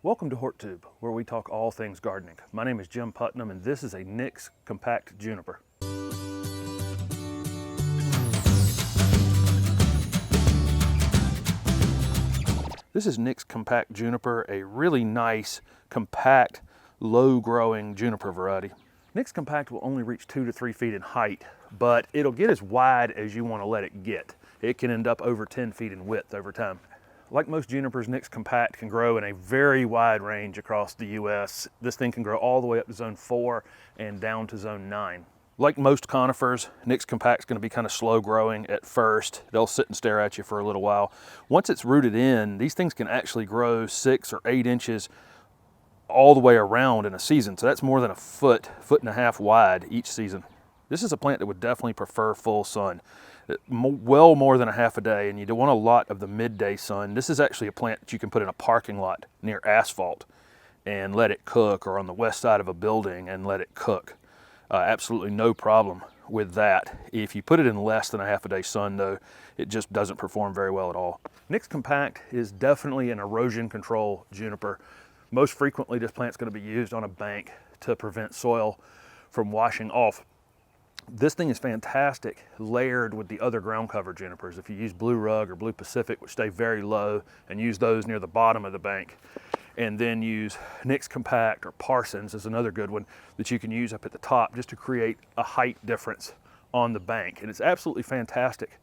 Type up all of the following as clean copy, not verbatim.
Welcome to HortTube, where we talk all things gardening. My name is Jim Putnam, and this is a Nix compact juniper. This is Nix compact juniper, a really nice, compact, low-growing juniper variety. Nix compact will only reach 2 to 3 feet in height, but it'll get as wide as you want to let it get. It can end up over 10 feet in width over time. Like most junipers, Nix compact can grow in a very wide range across the U.S. This thing can grow all the way up to zone 4 and down to zone 9. Like most conifers, Nix compact is going to be kind of slow growing at first. They'll sit and stare at you for a little while. Once it's rooted in, these things can actually grow 6 or 8 inches all the way around in a season. So that's more than a foot and a half wide each season. This is a plant that would definitely prefer full sun. Well more than a half a day, and you don't want a lot of the midday sun. This is actually a plant that you can put in a parking lot near asphalt and let it cook, or on the west side of a building and let it cook. Absolutely no problem with that. If you put it in less than a half a day sun though, it just doesn't perform very well at all. Nix compact is definitely an erosion control juniper. Most frequently this plant's going to be used on a bank to prevent soil from washing off. This thing is fantastic layered with the other ground cover junipers. If you use Blue Rug or Blue Pacific, which stay very low, and use those near the bottom of the bank, and then use Nix compact or Parsons is another good one that you can use up at the top just to create a height difference on the bank. And it's absolutely fantastic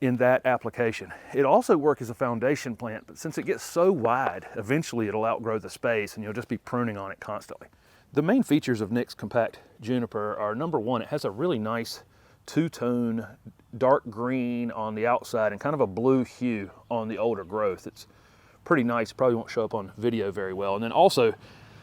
in that application. It also works as a foundation plant, but since it gets so wide, eventually it'll outgrow the space and you'll just be pruning on it constantly. The main features of Nix compact juniper are, number one, it has a really nice two-tone dark green on the outside and kind of a blue hue on the older growth. It's pretty nice. Probably won't show up on video very well. And then also,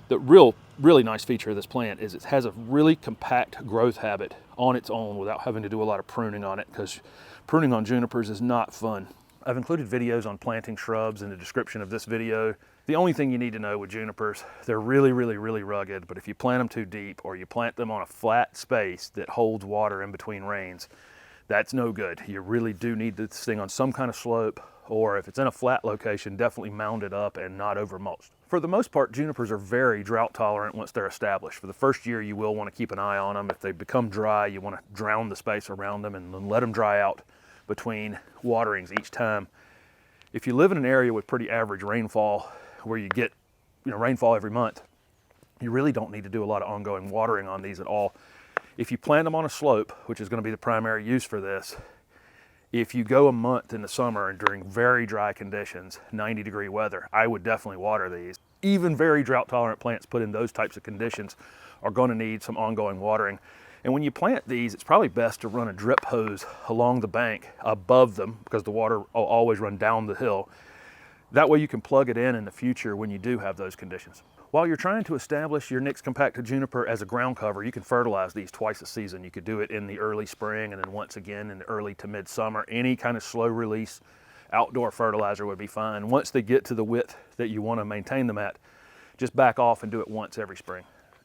the really nice feature of this plant is it has a really compact growth habit on its own without having to do a lot of pruning on it, because pruning on junipers is not fun. I've included videos on planting shrubs in the description of this video. The only thing you need to know with junipers, they're really rugged, but if you plant them too deep or you plant them on a flat space that holds water in between rains, that's no good. You really do need this thing on some kind of slope, or if it's in a flat location, definitely mound it up and not over mulched. For the most part, junipers are very drought tolerant once they're established. For the first year, you will want to keep an eye on them. If they become dry, you want to drown the space around them and then let them dry out between waterings each time. If you live in an area with pretty average rainfall, where you get rainfall every month, you really don't need to do a lot of ongoing watering on these at all. If you plant them on a slope, which is going to be the primary use for this, if you go a month in the summer and during very dry conditions, 90-degree weather, I would definitely water these. Even very drought tolerant plants put in those types of conditions are going to need some ongoing watering. And when you plant these, it's probably best to run a drip hose along the bank above them, because the water will always run down the hill. That way you can plug it in the future when you do have those conditions. While you're trying to establish your Nix compact juniper as a ground cover, you can fertilize these twice a season. You could do it in the early spring and then once again in the early to midsummer. Any kind of slow release outdoor fertilizer would be fine. Once they get to the width that you want to maintain them at, just back off and do it once every spring.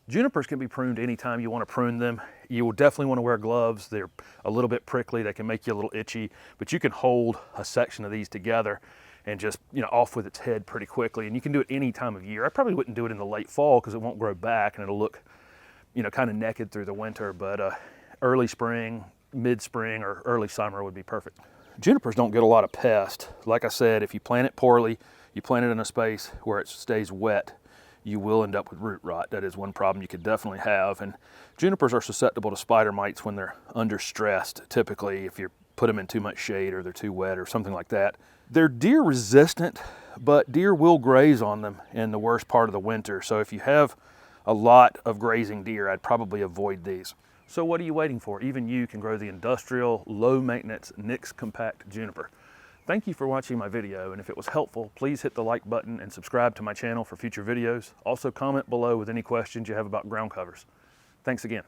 Junipers can be pruned anytime you want to prune them. You will definitely want to wear gloves. They're a little bit prickly. They can make you a little itchy, but you can hold a section of these together and just off with its head pretty quickly. And you can do it any time of year. I probably wouldn't do it in the late fall because it won't grow back and it'll look kind of naked through the winter, but early spring, mid-spring, or early summer would be perfect. Junipers don't get a lot of pests. Like I said, if you plant it poorly, you plant it in a space where it stays wet, you will end up with root rot. That is one problem you could definitely have. And junipers are susceptible to spider mites when they're under stress, typically, if you put them in too much shade or they're too wet or something like that. They're deer resistant, but deer will graze on them in the worst part of the winter. So if you have a lot of grazing deer, I'd probably avoid these. So what are you waiting for? Even you can grow the industrial, low maintenance Nix compact juniper. Thank you for watching my video, and if it was helpful, please hit the like button and subscribe to my channel for future videos. Also comment below with any questions you have about ground covers. Thanks again.